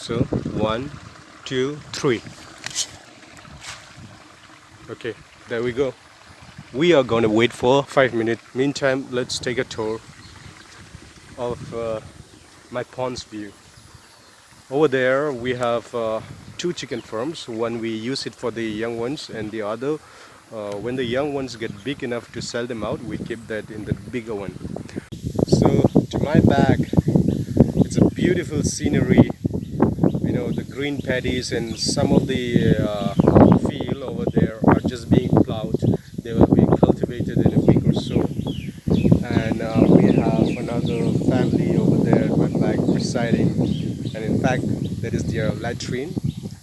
So 1, 2, 3. Okay, there we go. We are gonna wait for 5 minutes. Meantime, let's take a tour of my pond's view. Over there we have two chicken farms. One we use it for the young ones, and the other when the young ones get big enough to sell them out, we keep that in the bigger one. So to my back, it's a beautiful scenery. You know, the green paddies and some of the field over there are just being plowed. They will be cultivated in a week or so. And we have another family over there at my back residing. And in fact, that is their latrine.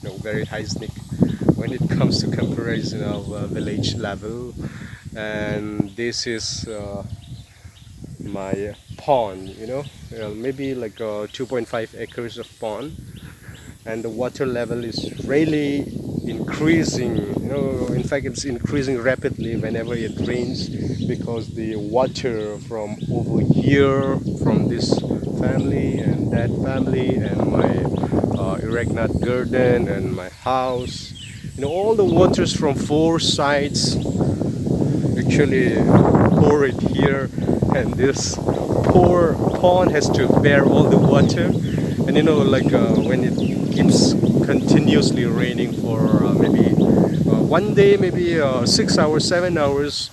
You know, very hygienic when it comes to comparison of village level. And this is my pond. Maybe like 2.5 acres of pond, and the water level is really increasing. In fact, it's increasing rapidly whenever it rains, because the water from over here, from this family and that family and my Iregnat garden and my house, all the waters from four sides actually pour it here, and this poor pond has to bear all the water. And when it keeps continuously raining for maybe one day, maybe 6 hours, 7 hours,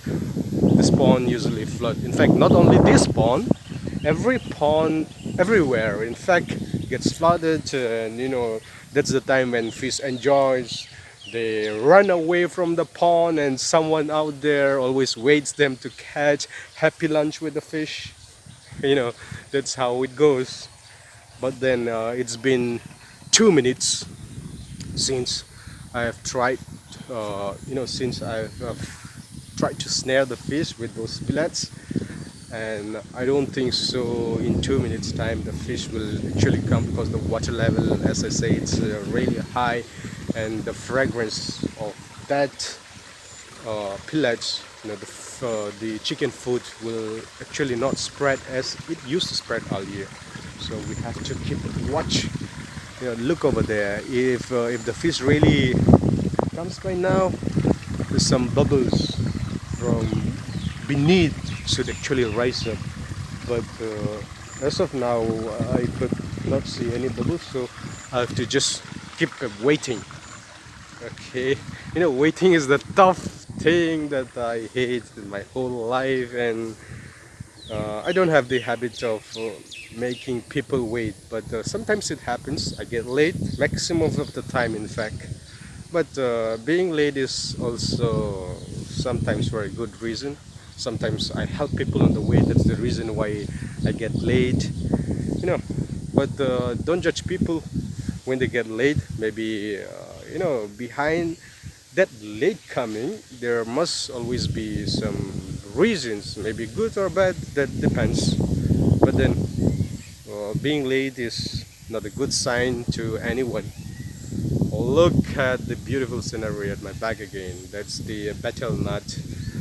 this pond usually flood. In fact, not only this pond, every pond everywhere in fact gets flooded. And that's the time when fish enjoys, they run away from the pond, and someone out there always waits them to catch happy lunch with the fish. you know that's how it goes. But then it's been 2 minutes since I have tried, since I've tried to snare the fish with those fillets, and I don't think so in 2 minutes time the fish will actually come, because the water level, as I say, it's really high, and the fragrance of that pellets, the chicken food will actually not spread as it used to spread earlier. So we have to keep watch. Look over there. If the fish really comes by now, there's some bubbles from beneath should actually rise up. But as of now, I could not see any bubbles, so I have to just keep waiting. Okay, waiting is the tough thing that I hate in my whole life, and I don't have the habit of making people wait, but sometimes it happens. I get late, maximum of the time, in fact. But being late is also sometimes for a good reason. Sometimes I help people on the way. That's the reason why I get late. You know, but don't judge people when they get late. Maybe behind that late coming, there must always be some reasons, maybe good or bad, that depends. But then being late is not a good sign to anyone. Look at the beautiful scenery at my back again. That's the betel nut,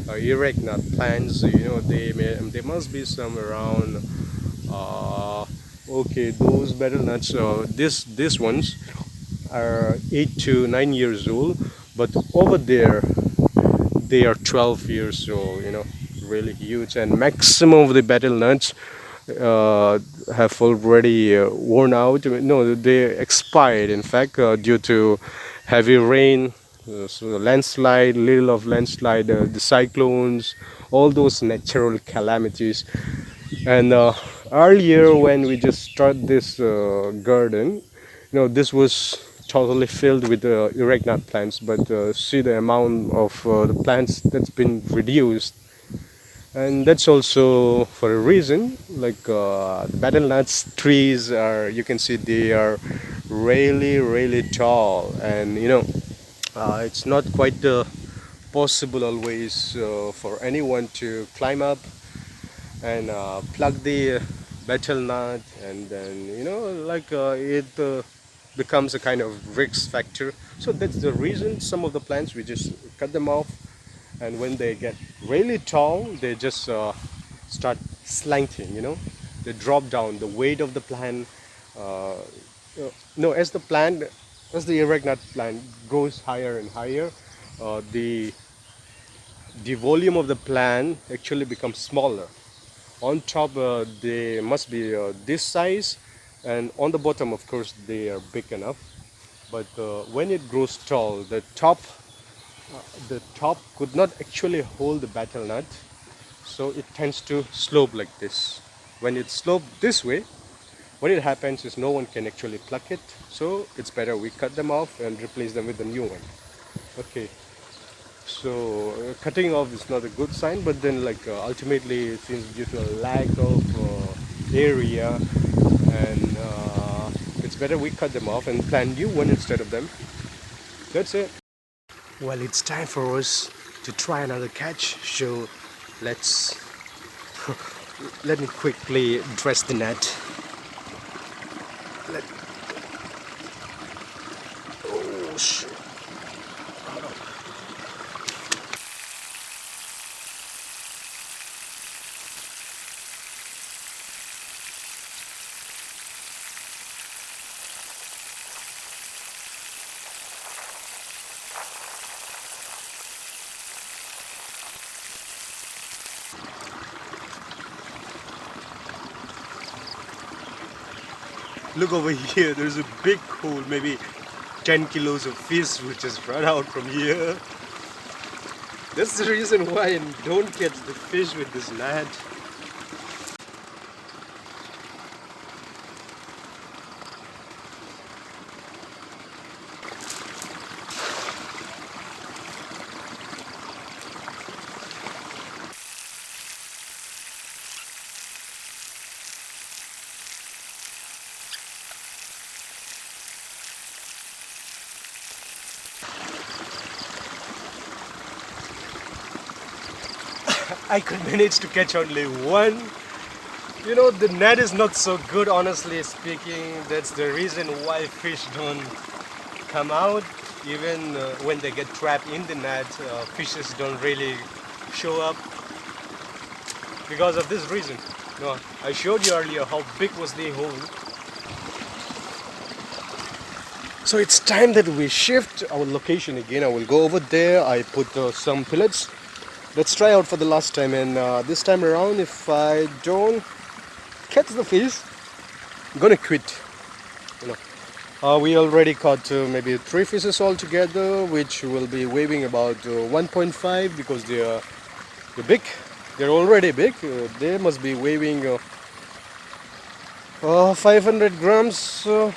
erect nut plants. They must be some around. Okay, those betel nuts. These ones are 8 to 9 years old, but over there they are 12 years old. Really huge, and maximum of the betel nuts have already worn out. No, they expired, in fact, due to heavy rain, so landslide, little of landslide, the cyclones, all those natural calamities. And earlier, when we just started this garden, this was totally filled with erect nut plants. But see the amount of the plants that's been reduced, and that's also for a reason. Like the betel nuts trees are, you can see they are really really tall, and it's not quite possible always for anyone to climb up and plug the betel nut, and then it becomes a kind of risk factor. So that's the reason some of the plants we just cut them off, and when they get really tall, they just start slanting. They drop down. The weight of the plant uh, No, as the erect nut plant grows higher and higher, the volume of the plant actually becomes smaller. On top, they must be this size, and on the bottom, of course, they are big enough. But when it grows tall, the top could not actually hold the battle nut, so it tends to slope like this. When it slopes this way, what it happens is no one can actually pluck it, so it's better we cut them off and replace them with a new one. Okay, so cutting off is not a good sign, but then ultimately it seems due to a lack of area, and it's better we cut them off and plant new one instead of them. That's it. Well, it's time for us to try another catch, so let's let me quickly dress the net. Let, oh shit. Look over here, there's a big hole, maybe 10 kilos of fish which just run out from here. That's the reason why I don't catch the fish with this net. I could manage to catch only one. You know, the net is not so good, honestly speaking. That's the reason why fish don't come out. Even when they get trapped in the net, fishes don't really show up because of this reason. No, I showed you earlier how big was the hole. So it's time that we shift our location again. I will go over there. I put some pellets. Let's try out for the last time, and this time around, if I don't catch the fish, I'm gonna quit. You know, we already caught maybe 3 fishes altogether, which will be weighing about 1.5 because they're big. They're already big. They must be weighing 500 grams. So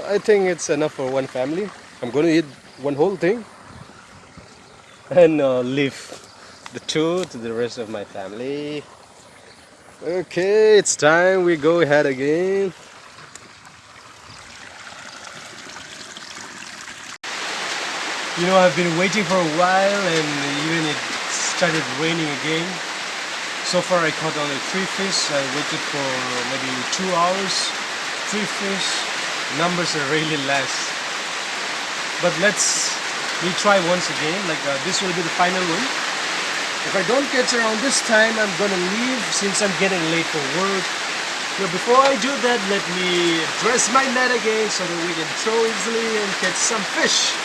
I think it's enough for one family. I'm gonna eat one whole thing and leave the two to the rest of my family. Okay, it's time we go ahead again. You know, I've been waiting for a while, and even it started raining again. So far I caught only 3 fish. I waited for maybe 2 hours. 3 fish. Numbers are really less. But we try once again. This will be the final one. If I don't catch around this time, I'm gonna leave since I'm getting late for work. But before I do that, let me dress my net again so that we can throw easily and catch some fish.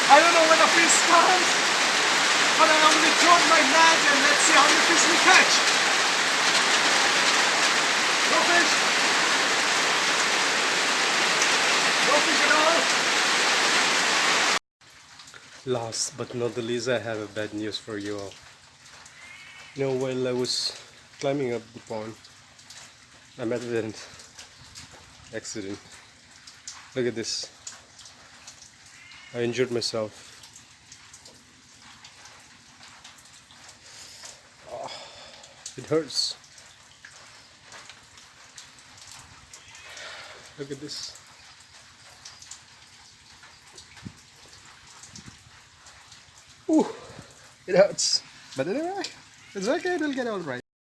I don't know when the fish comes, but I only throw my net and let's see how many fish we catch. No fish. No fish at all. Last but not the least, I have a bad news for you all. You know, while I was climbing up the pond, I met with an accident. Look at this. I injured myself. Oh, it hurts. Look at this. Ooh, it hurts. But anyway, it's okay, it'll get all right.